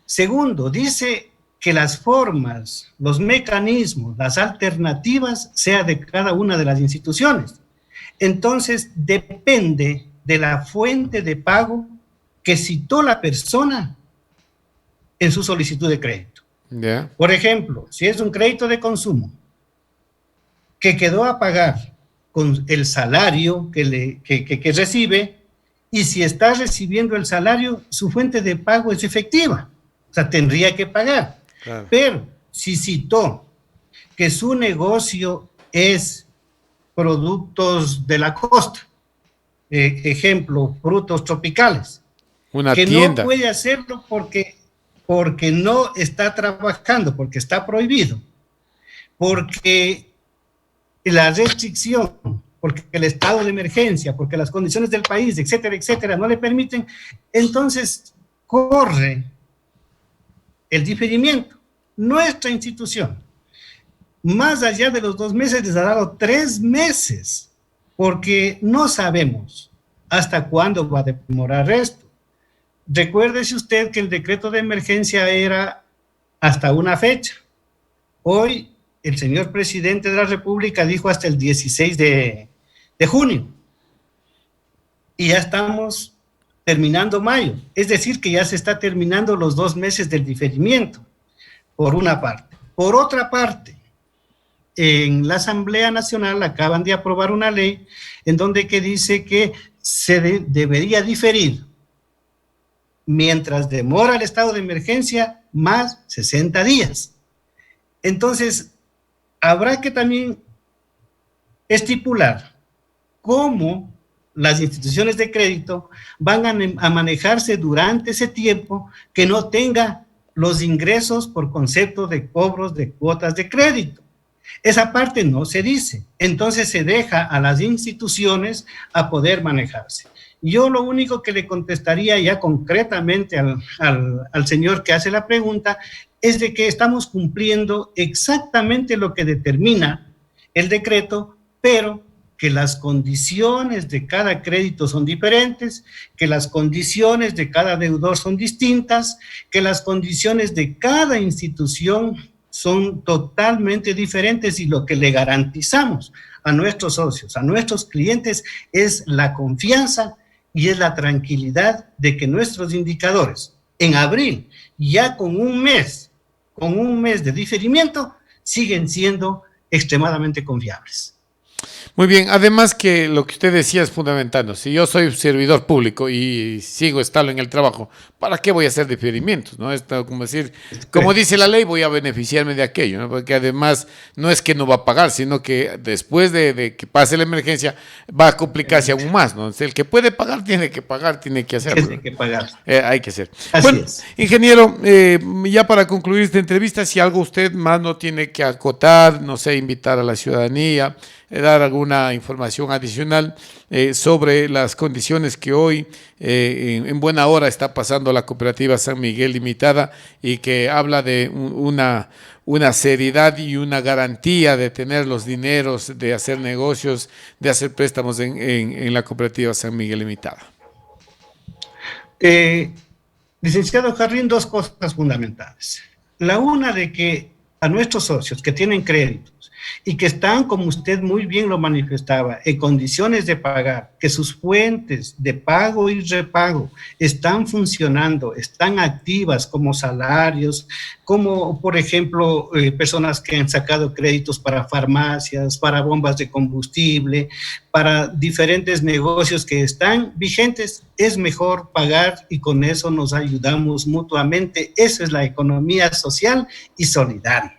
Segundo, dice que las formas, los mecanismos, las alternativas sea de cada una de las instituciones. Entonces, depende de la fuente de pago que citó la persona en su solicitud de crédito. Yeah. Por ejemplo, si es un crédito de consumo que quedó a pagar con el salario que recibe, y si está recibiendo el salario, su fuente de pago es efectiva, o sea, tendría que pagar. Claro. Pero si citó que su negocio es productos de la costa, ejemplo, frutos tropicales, una que tienda. No puede hacerlo porque no está trabajando, porque está prohibido, porque la restricción, porque el estado de emergencia, porque las condiciones del país, etcétera, etcétera, no le permiten, entonces corre el diferimiento. Nuestra institución, más allá de los 2 meses, les ha dado 3 meses, porque no sabemos hasta cuándo va a demorar esto. Recuérdese usted que el decreto de emergencia era hasta una fecha. Hoy el señor presidente de la República dijo hasta el 16 de junio. Y ya estamos terminando mayo. Es decir, que ya se está terminando los 2 meses del diferimiento, por una parte. Por otra parte, en la Asamblea Nacional acaban de aprobar una ley en donde que dice que se debería diferir mientras demora el estado de emergencia más 60 días. Entonces, habrá que también estipular cómo las instituciones de crédito van a manejarse durante ese tiempo que no tenga los ingresos por concepto de cobros de cuotas de crédito. Esa parte no se dice, entonces se deja a las instituciones a poder manejarse. Yo lo único que le contestaría ya concretamente al señor que hace la pregunta es de que estamos cumpliendo exactamente lo que determina el decreto, pero que las condiciones de cada crédito son diferentes, que las condiciones de cada deudor son distintas, que las condiciones de cada institución son totalmente diferentes, y lo que le garantizamos a nuestros socios, a nuestros clientes, es la confianza y es la tranquilidad de que nuestros indicadores en abril, ya con un mes de diferimiento, siguen siendo extremadamente confiables. Muy bien, además que lo que usted decía es fundamental, ¿no? Si yo soy servidor público y sigo estable en el trabajo, ¿para qué voy a hacer diferimientos? ¿No? Esto, como decir, como dice la ley, voy a beneficiarme de aquello, ¿no? Porque además no es que no va a pagar, sino que después de que pase la emergencia va a complicarse aún más, ¿no? Entonces, el que puede pagar, tiene que hacerlo. Tiene que pagar. Hay que hacer. Así bueno, es. Ingeniero, ya para concluir esta entrevista, si algo usted más no tiene que acotar, no sé, invitar a la ciudadanía, dar alguna información adicional sobre las condiciones que hoy en buena hora está pasando la cooperativa San Miguel Limitada, y que habla de una seriedad y una garantía de tener los dineros, de hacer negocios, de hacer préstamos en la cooperativa San Miguel Limitada. Licenciado Jarrín, 2 cosas fundamentales. La una, de que a nuestros socios que tienen créditos y que están, como usted muy bien lo manifestaba, en condiciones de pagar, que sus fuentes de pago y repago están funcionando, están activas, como salarios, como por ejemplo personas que han sacado créditos para farmacias, para bombas de combustible, para diferentes negocios que están vigentes. Es mejor pagar y con eso nos ayudamos mutuamente. Esa es la economía social y solidaria.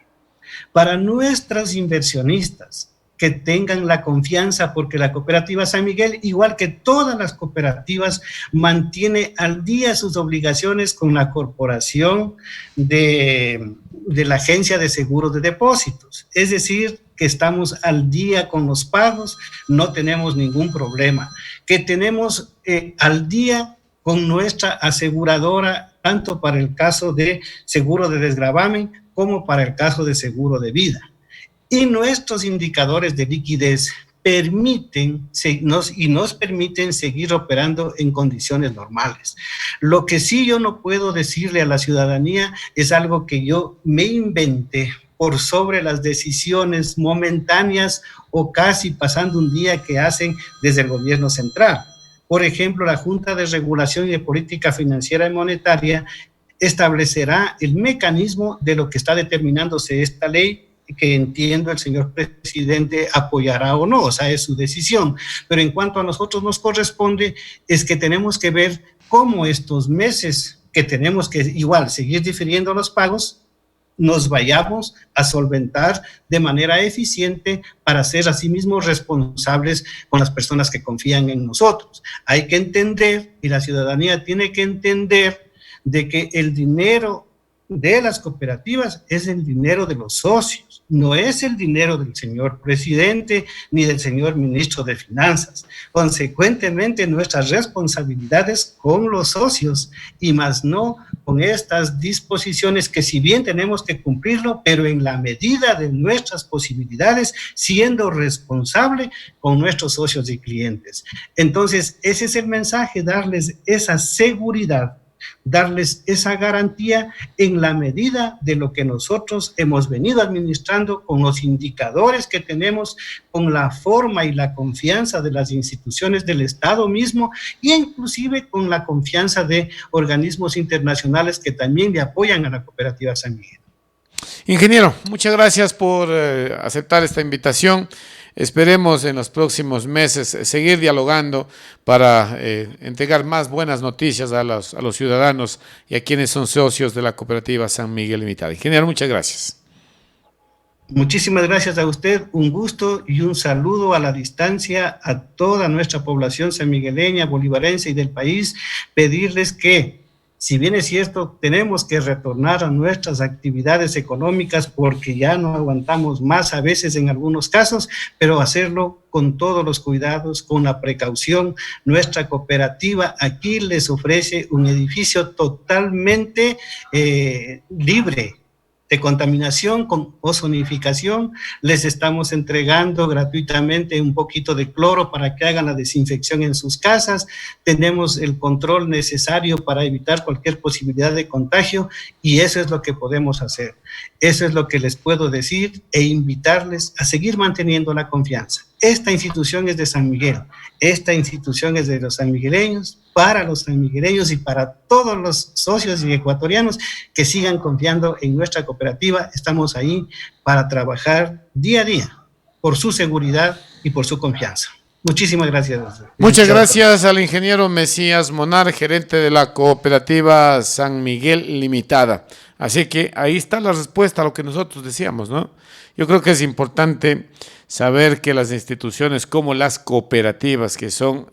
Para nuestros inversionistas, que tengan la confianza, porque la cooperativa San Miguel, igual que todas las cooperativas, mantiene al día sus obligaciones con la corporación de la Agencia de Seguros de Depósitos. Es decir, que estamos al día con los pagos, no tenemos ningún problema. Que tenemos al día con nuestra aseguradora, tanto para el caso de seguro de desgravamen como para el caso de seguro de vida. Y nuestros indicadores de liquidez nos permiten seguir operando en condiciones normales. Lo que sí yo no puedo decirle a la ciudadanía es algo que yo me inventé por sobre las decisiones momentáneas o casi pasando un día que hacen desde el gobierno central. Por ejemplo, la Junta de Regulación y de Política Financiera y Monetaria establecerá el mecanismo de lo que está determinándose esta ley, que entiendo el señor presidente apoyará o no, o sea, es su decisión. Pero en cuanto a nosotros nos corresponde, es que tenemos que ver cómo estos meses que tenemos que igual seguir difiriendo los pagos, nos vayamos a solventar de manera eficiente para ser asimismo responsables con las personas que confían en nosotros. Hay que entender, y la ciudadanía tiene que entender, de que el dinero de las cooperativas es el dinero de los socios, no es el dinero del señor presidente ni del señor ministro de Finanzas. Consecuentemente, nuestras responsabilidades con los socios y más no con estas disposiciones que si bien tenemos que cumplirlo, pero en la medida de nuestras posibilidades, siendo responsable con nuestros socios y clientes. Entonces, ese es el mensaje, darles esa seguridad, darles esa garantía en la medida de lo que nosotros hemos venido administrando con los indicadores que tenemos, con la forma y la confianza de las instituciones del Estado mismo e inclusive con la confianza de organismos internacionales que también le apoyan a la cooperativa San Miguel. Ingeniero, muchas gracias por aceptar esta invitación. Esperemos en los próximos meses seguir dialogando para entregar más buenas noticias a los ciudadanos y a quienes son socios de la cooperativa San Miguel Limitada. Ingeniero, muchas gracias. Muchísimas gracias a usted, un gusto y un saludo a la distancia a toda nuestra población sanmigueleña, bolivarense y del país, pedirles que, si bien es cierto, tenemos que retornar a nuestras actividades económicas porque ya no aguantamos más a veces en algunos casos, pero hacerlo con todos los cuidados, con la precaución. Nuestra cooperativa aquí les ofrece un edificio totalmente libre de contaminación, con ozonificación. Les estamos entregando gratuitamente un poquito de cloro para que hagan la desinfección en sus casas. Tenemos el control necesario para evitar cualquier posibilidad de contagio y eso es lo que podemos hacer. Eso es lo que les puedo decir e invitarles a seguir manteniendo la confianza. Esta institución es de San Miguel, esta institución es de los sanmigueleños, para los sanmigueleños y para todos los socios y ecuatorianos que sigan confiando en nuestra cooperativa. Estamos ahí para trabajar día a día por su seguridad y por su confianza. Muchísimas gracias. Muchas gracias al ingeniero Mesías Monar, gerente de la cooperativa San Miguel Limitada. Así que ahí está la respuesta a lo que nosotros decíamos, ¿no? Yo creo que es importante saber que las instituciones como las cooperativas, que son